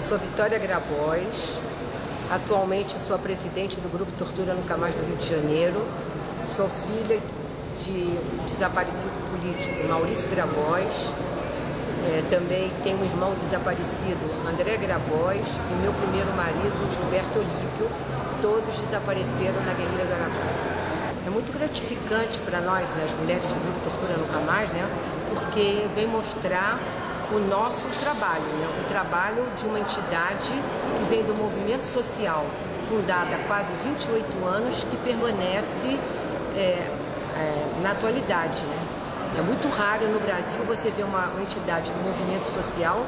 sou Vitória Grabois, atualmente sou a presidente do Grupo Tortura Nunca Mais do Rio de Janeiro, sou filha de desaparecido político Maurício Grabois, também tenho um irmão desaparecido, André Grabois, e meu primeiro marido, Gilberto Olímpio, todos desapareceram na guerrilha do Araguaia. É muito gratificante para nós, as mulheres do Grupo Tortura Nunca Mais, né? Porque vem mostrar o nosso trabalho, né? O trabalho de uma entidade que vem do movimento social, fundada há quase 28 anos, que permanece na atualidade, né? É muito raro no Brasil você ver uma entidade do movimento social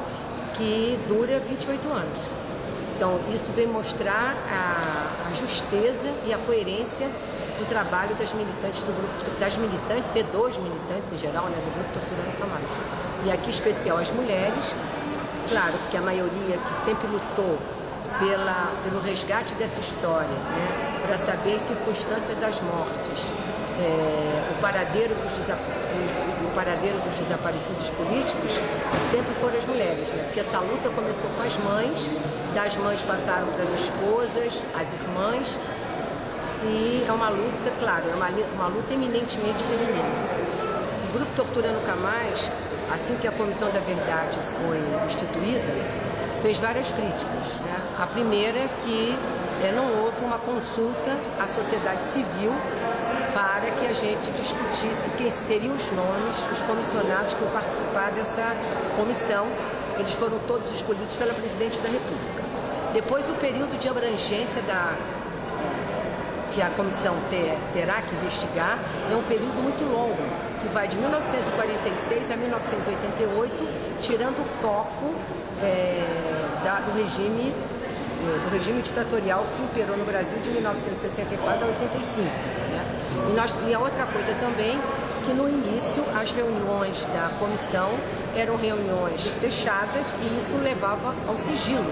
que dura 28 anos. Então, isso vem mostrar a justeza e a coerência do trabalho das militantes do grupo, das militantes e dos militantes em geral, né, do Grupo Tortura Nunca Mais. E aqui, em especial, as mulheres, claro que a maioria que sempre lutou pelo resgate dessa história, né, para saber as circunstâncias das mortes, o paradeiro dos desaparecidos políticos, sempre foram as mulheres, né? Porque essa luta começou com as mães, das mães passaram para as esposas, as irmãs, e é uma luta, claro, é uma luta eminentemente feminina. O Grupo Tortura Nunca Mais, assim que a Comissão da Verdade foi instituída, fez várias críticas, né? A primeira é que não houve uma consulta à sociedade civil para que a gente discutisse quem seriam os nomes, os comissionados que iam participar dessa comissão. Eles foram todos escolhidos pela Presidente da República. Depois, o período de abrangência que a comissão terá que investigar é um período muito longo, que vai de 1946 a 1988, tirando o foco do regime ditatorial que imperou no Brasil de 1964 a 85. Né? E a outra coisa também, que no início as reuniões da comissão eram reuniões fechadas e isso levava ao sigilo.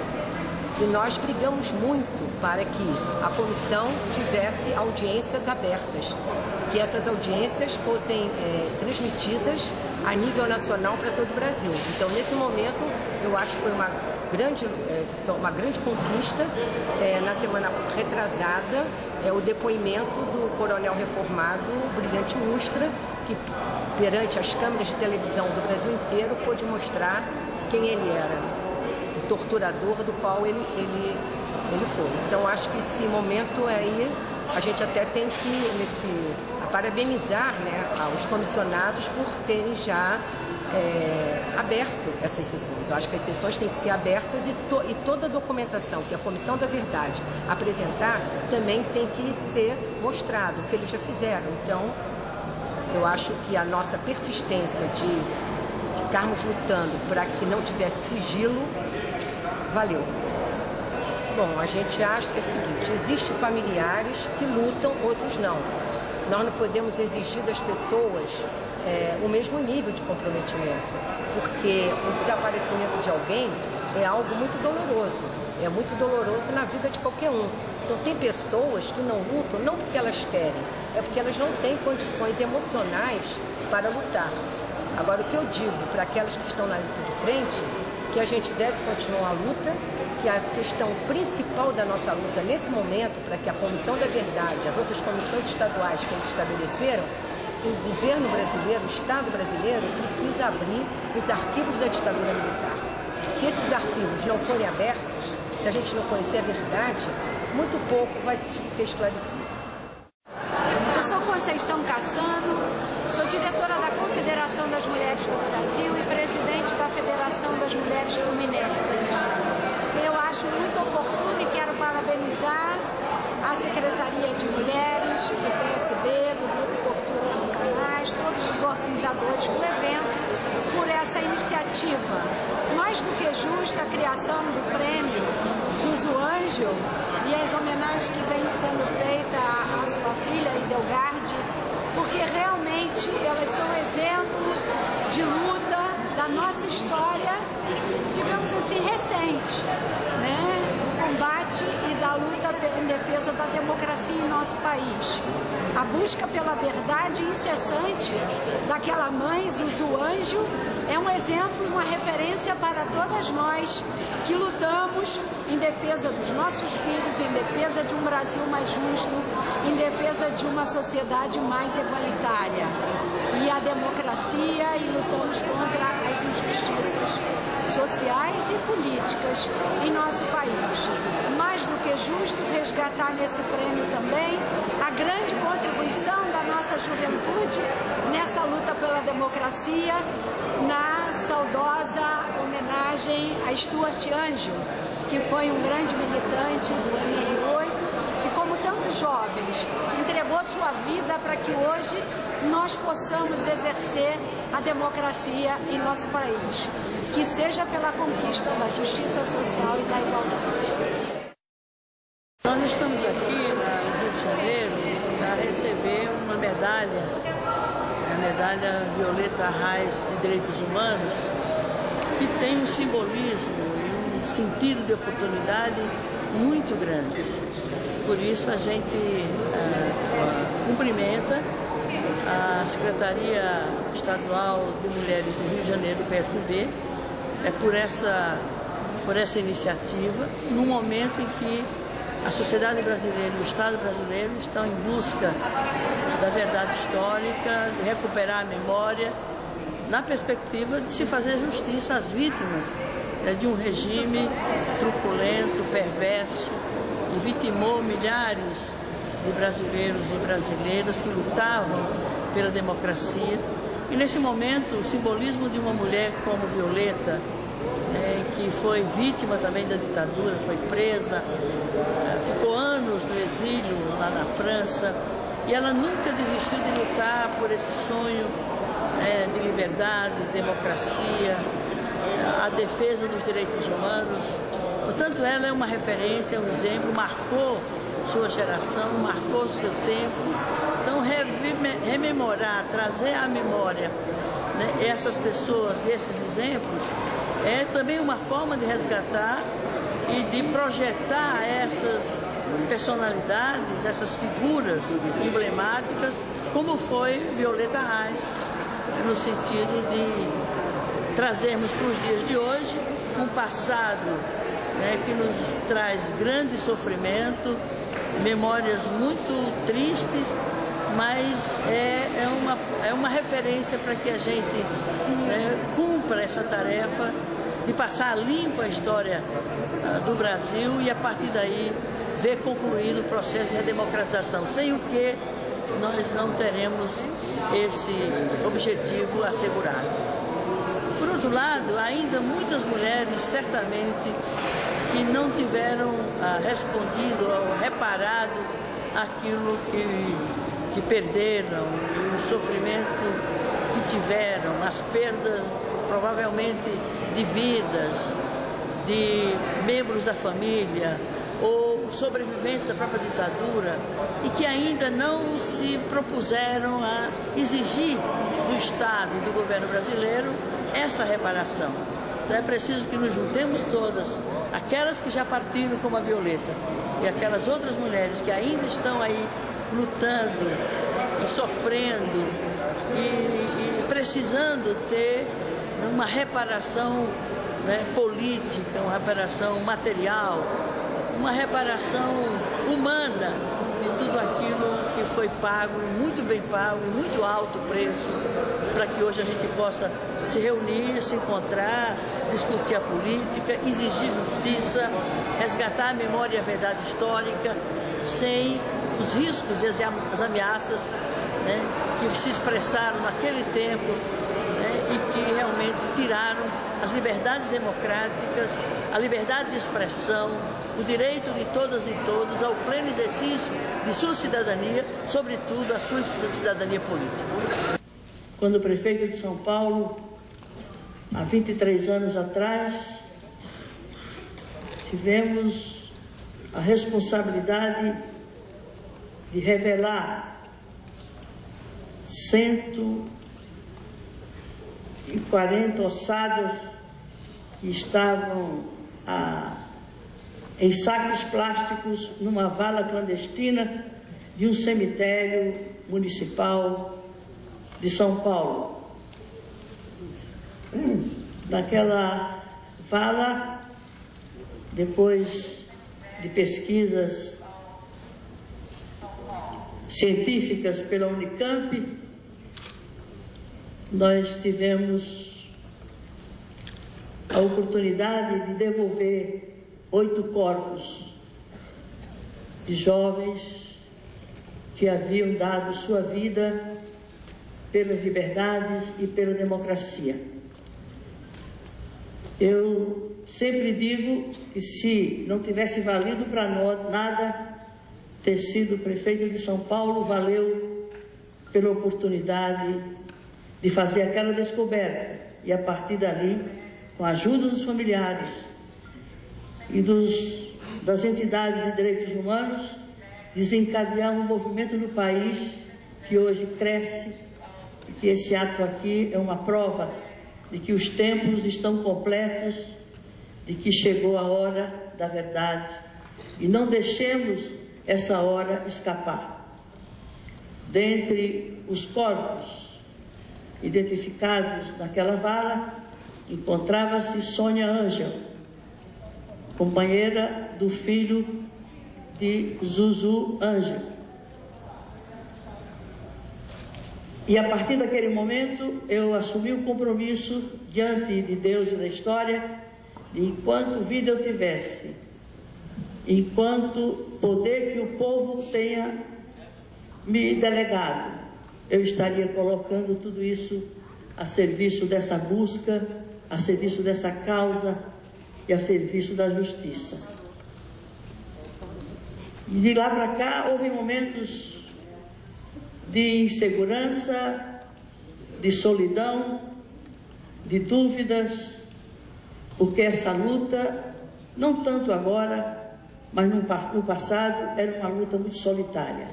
E nós brigamos muito para que a comissão tivesse audiências abertas, que essas audiências fossem transmitidas a nível nacional para todo o Brasil. Então, nesse momento, eu acho que foi uma grande conquista. Na semana retrasada, o depoimento do coronel reformado Brilhante Ustra, que perante as câmeras de televisão do Brasil inteiro pôde mostrar quem ele era. Torturador do qual ele foi. Então, acho que esse momento aí, a gente até tem que parabenizar, né, os comissionados por terem já aberto essas sessões. Eu acho que as sessões têm que ser abertas e toda a documentação que a Comissão da Verdade apresentar também tem que ser mostrado, o que eles já fizeram. Então, eu acho que a nossa persistência de ficarmos lutando para que não tivesse sigilo, valeu. Bom, a gente acha que é o seguinte, existem familiares que lutam, outros não. Nós não podemos exigir das pessoas o mesmo nível de comprometimento, porque o desaparecimento de alguém é algo muito doloroso, é muito doloroso na vida de qualquer um. Então tem pessoas que não lutam, não porque elas querem, é porque elas não têm condições emocionais para lutar. Agora, o que eu digo para aquelas que estão na linha de frente, que a gente deve continuar a luta, que a questão principal da nossa luta nesse momento, para que a Comissão da Verdade, as outras comissões estaduais que eles estabeleceram, o governo brasileiro, o Estado brasileiro, precisa abrir os arquivos da ditadura militar. Se esses arquivos não forem abertos, se a gente não conhecer a verdade, muito pouco vai ser esclarecido. Eu sou Conceição Cassano, sou diretora da Confederação das Mulheres do Brasil e presidente da Federação das Mulheres Fluminenses. Eu acho muito oportuno e quero parabenizar a Secretaria de Mulheres, do PSB, do Grupo Tortura Nunca Mais, todos os organizadores do evento, por essa iniciativa. Mais do que justa a criação do prêmio Zuzu Ângel e as homenagens que vêm sendo feitas à sua filha, Idelgarde, porque realmente elas são exemplo de luta da nossa história, digamos assim, recente, né? O combate liberdade e da luta em defesa da democracia em nosso país. A busca pela verdade incessante daquela mãe, Zuzu Anjo, é um exemplo, uma referência para todas nós que lutamos em defesa dos nossos filhos, em defesa de um Brasil mais justo, em defesa de uma sociedade mais igualitária. E a democracia, e lutamos contra as injustiças sociais e políticas em nosso país. Mais do que justo resgatar nesse prêmio também a grande contribuição da nossa juventude nessa luta pela democracia, na saudosa homenagem a Stuart Anjo, que foi um grande militante do MR8, que, como tantos jovens, entregou sua vida para que hoje nós possamos exercer a democracia em nosso país, que seja pela conquista da justiça social e da igualdade. Nós estamos aqui no Rio de Janeiro para receber uma medalha, a medalha Violeta Arraes de Direitos Humanos, que tem um simbolismo e um sentido de oportunidade muito grande. Por isso a gente cumprimenta a Secretaria Estadual de Mulheres do Rio de Janeiro, do PSB, por essa iniciativa, num momento em que a sociedade brasileira e o Estado brasileiro estão em busca da verdade histórica, de recuperar a memória, na perspectiva de se fazer justiça às vítimas de um regime truculento, perverso, que vitimou milhares de brasileiros e brasileiras que lutavam pela democracia. E nesse momento, o simbolismo de uma mulher como Violeta, que foi vítima também da ditadura, foi presa, ficou anos no exílio lá na França, e ela nunca desistiu de lutar por esse sonho de liberdade, de democracia, a defesa dos direitos humanos. Portanto, ela é uma referência, é um exemplo, marcou sua geração, marcou seu tempo. Então, rememorar, trazer à memória, né, essas pessoas e esses exemplos é também uma forma de resgatar e de projetar essas personalidades, essas figuras emblemáticas, como foi Violeta Arraes, no sentido de trazermos para os dias de hoje um passado, né, que nos traz grande sofrimento, memórias muito tristes, mas é uma referência para que a gente, né, cumpra essa tarefa de passar limpo a história do Brasil e, a partir daí, ver concluído o processo de redemocratização, sem o que nós não teremos esse objetivo assegurado. Por outro lado, ainda muitas mulheres, certamente, que não tiveram respondido ou reparado aquilo que perderam, o sofrimento que tiveram, as perdas provavelmente de vidas, de membros da família ou sobreviventes da própria ditadura, e que ainda não se propuseram a exigir do Estado e do governo brasileiro essa reparação. Então é preciso que nos juntemos todas, aquelas que já partiram como a Violeta e aquelas outras mulheres que ainda estão aí lutando e sofrendo e precisando ter uma reparação, né, política, uma reparação material, uma reparação humana de tudo aquilo que foi pago, muito bem pago, e muito alto preço, para que hoje a gente possa se reunir, se encontrar, discutir a política, exigir justiça, resgatar a memória e a verdade histórica, sem os riscos e as ameaças, né, que se expressaram naquele tempo, né, e que realmente tiraram as liberdades democráticas, a liberdade de expressão, o direito de todas e todos ao pleno exercício de sua cidadania, sobretudo a sua cidadania política. Quando prefeita de São Paulo, há 23 anos atrás, tivemos a responsabilidade de revelar 140 ossadas que estavam em sacos plásticos numa vala clandestina de um cemitério municipal de São Paulo. Naquela vala, depois de pesquisas científicas pela Unicamp, nós tivemos a oportunidade de devolver 8 corpos de jovens que haviam dado sua vida pelas liberdades e pela democracia. Eu sempre digo que se não tivesse valido para nós nada ter sido prefeita de São Paulo, valeu pela oportunidade de fazer aquela descoberta e, a partir dali, com a ajuda dos familiares e das entidades de direitos humanos, desencadear um movimento no país que hoje cresce, e que esse ato aqui é uma prova de que os tempos estão completos, de que chegou a hora da verdade, e não deixemos essa hora escapar. Dentre os corpos identificados naquela vala, encontrava-se Sônia Ângel, companheira do filho de Zuzu Ângel. E a partir daquele momento eu assumi o compromisso diante de Deus e da história de, enquanto vida eu tivesse, enquanto poder que o povo tenha me delegado, eu estaria colocando tudo isso a serviço dessa busca, a serviço dessa causa e a serviço da justiça. E de lá para cá houve momentos de insegurança, de solidão, de dúvidas, porque essa luta, não tanto agora, mas no passado, era uma luta muito solitária.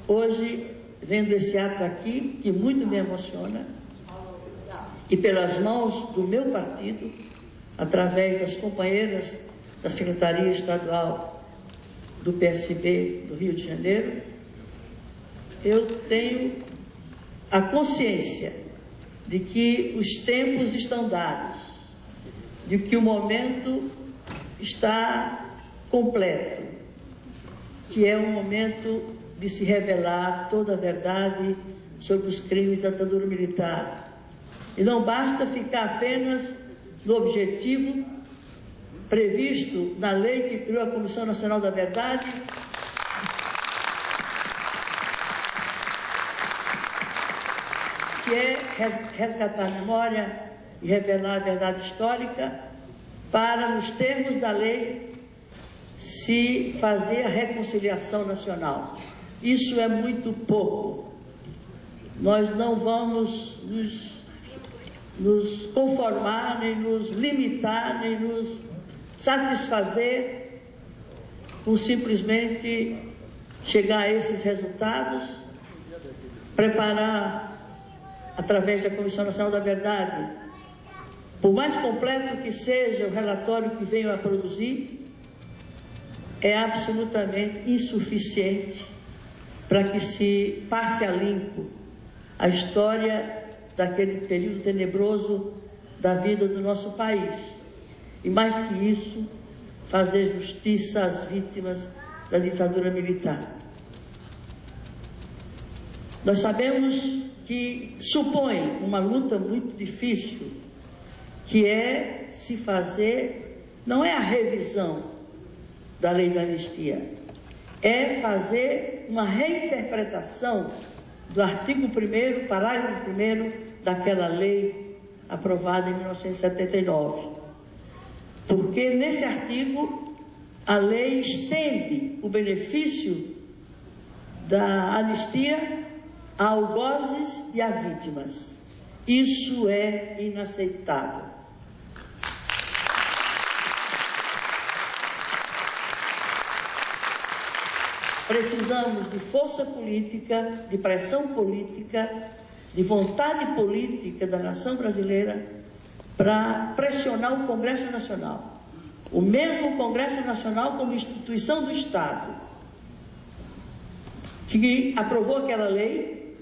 Hoje, vendo esse ato aqui, que muito me emociona, e pelas mãos do meu partido, através das companheiras da Secretaria Estadual do PSB do Rio de Janeiro, eu tenho a consciência de que os tempos estão dados, de que o momento está completo, que é o momento de se revelar toda a verdade sobre os crimes da ditadura militar. E não basta ficar apenas no objetivo previsto na lei que criou a Comissão Nacional da Verdade, que é resgatar a memória e revelar a verdade histórica, para, nos termos da lei, se fazer a reconciliação nacional. Isso é muito pouco. Nós não vamos nos conformar, nem nos limitar, nem nos satisfazer com simplesmente chegar a esses resultados, preparar através da Comissão Nacional da Verdade, por mais completo que seja o relatório que venham a produzir, é absolutamente insuficiente para que se passe a limpo a história daquele período tenebroso da vida do nosso país. E mais que isso, fazer justiça às vítimas da ditadura militar. Nós sabemos que supõe uma luta muito difícil, que é se fazer, não é a revisão da lei da anistia, é fazer uma reinterpretação do artigo 1º, parágrafo 1º daquela lei aprovada em 1979. Porque nesse artigo a lei estende o benefício da anistia a algozes e a vítimas. Isso é inaceitável. Precisamos de força política, de pressão política, de vontade política da nação brasileira para pressionar o Congresso Nacional, o mesmo Congresso Nacional como instituição do Estado, que aprovou aquela lei,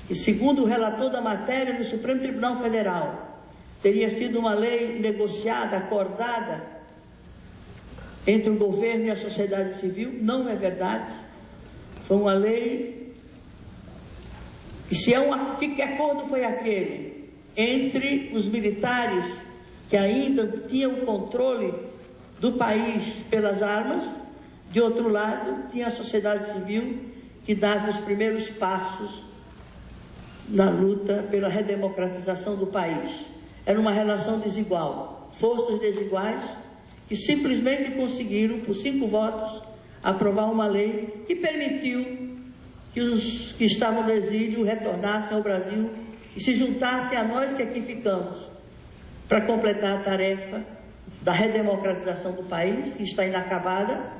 e segundo o relator da matéria do Supremo Tribunal Federal, teria sido uma lei negociada, acordada entre o governo e a sociedade civil. Não é verdade. Foi uma lei. E se que acordo foi aquele? Entre os militares que ainda tinham o controle do país pelas armas, de outro lado, tinha a sociedade civil que dava os primeiros passos na luta pela redemocratização do país. Era uma relação desigual, forças desiguais, que simplesmente conseguiram, por 5 votos, aprovar uma lei que permitiu que os que estavam no exílio retornassem ao Brasil e se juntassem a nós que aqui ficamos, para completar a tarefa da redemocratização do país, que está inacabada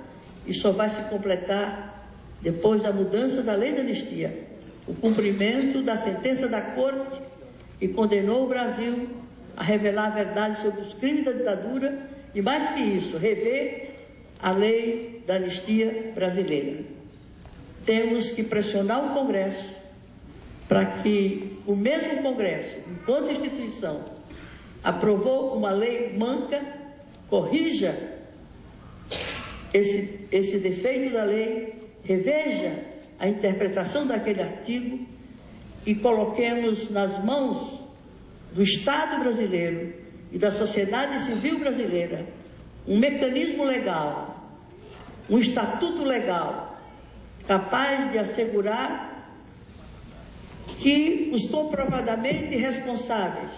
e só vai se completar depois da mudança da lei da anistia, o cumprimento da sentença da Corte que condenou o Brasil a revelar a verdade sobre os crimes da ditadura e, mais que isso, rever a lei da anistia brasileira. Temos que pressionar o Congresso para que o mesmo Congresso, enquanto instituição, aprovou uma lei manca, corrija esse defeito da lei, reveja a interpretação daquele artigo e coloquemos nas mãos do Estado brasileiro e da sociedade civil brasileira um mecanismo legal, um estatuto legal, capaz de assegurar que os comprovadamente responsáveis,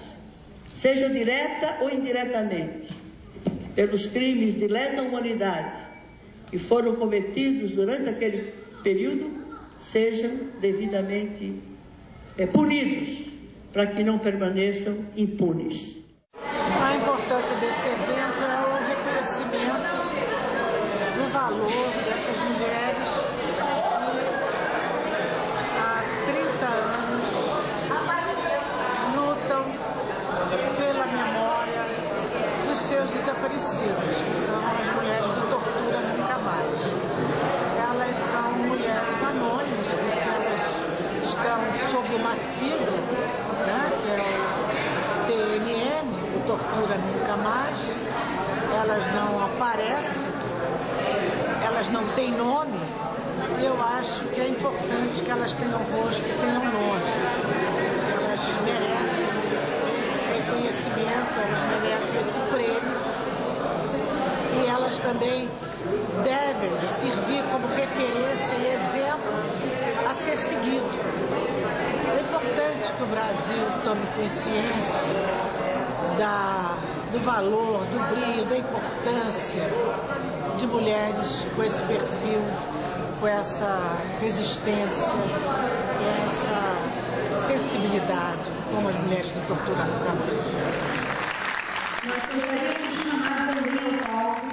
seja direta ou indiretamente, pelos crimes de lesa humanidade que foram cometidos durante aquele período, sejam devidamente punidos, para que não permaneçam impunes. A importância desse evento é o reconhecimento do valor dessas mulheres que há 30 anos lutam pela memória dos seus desaparecidos, que são as mulheres do Tortura Nunca Mais. Elas são mulheres anônimas, porque elas estão sob uma sigla, né, que é o TNM, o Tortura Nunca Mais. Elas não aparecem, elas não têm nome. Eu acho que é importante que elas tenham rosto, tenham nome. Elas merecem esse reconhecimento, elas merecem esse prêmio. E elas também devem servir como referência e exemplo a ser seguido. É importante que o Brasil tome consciência do valor, do brilho, da importância de mulheres com esse perfil, com essa resistência, com essa sensibilidade, como as mulheres do Tortura Nunca Mais. Nós gostaríamos de chamar também ao palco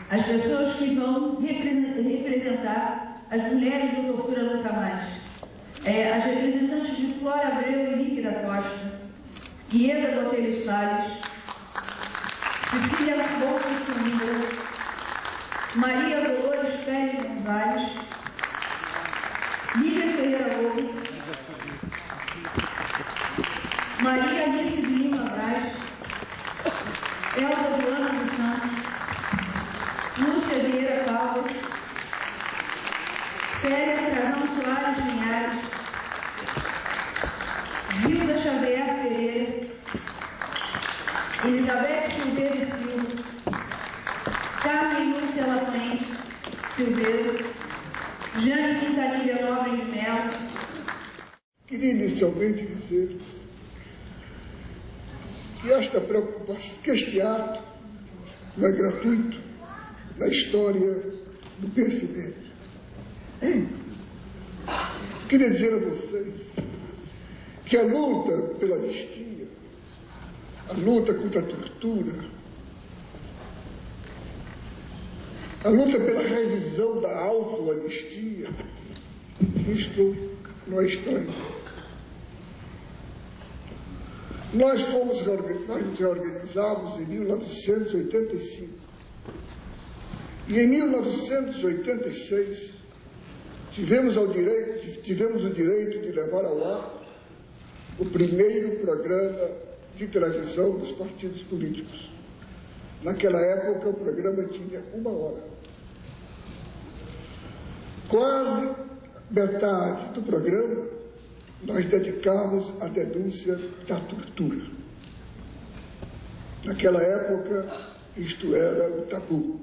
as pessoas que vão representar as mulheres do Tortura Nunca Mais. As representantes de Flora Abreu e Líquida Costa, Ieda Doteles Salles, Cecília Bolsa Comida, Maria Dolores Pérez Gonzalez, Lívia Ferreira Lobo, Maria Alice de Lima Braz, Elza Joana dos Santos, Lúcia Vieira Caldas, Célia Frazão Soares Linhares, Gilda Xavier Pereira, Elizabeth Silveira Silva, Carmen Lúcia Lafrente Silveira, Jane Quintanilha Nobre de Melo. Queria inicialmente dizer que esta preocupação, que este ato não é gratuito na história do PSDB. Queria dizer a vocês que a luta pela anistia, a luta contra a tortura, a luta pela revisão da autoanistia, isto não é estranho. Nós nos reorganizamos em 1985. E em 1986 tivemos o direito de levar ao ar o primeiro programa de televisão dos partidos políticos. Naquela época, o programa tinha 1 hora. Quase metade do programa nós dedicamos à denúncia da tortura. Naquela época, isto era o tabu.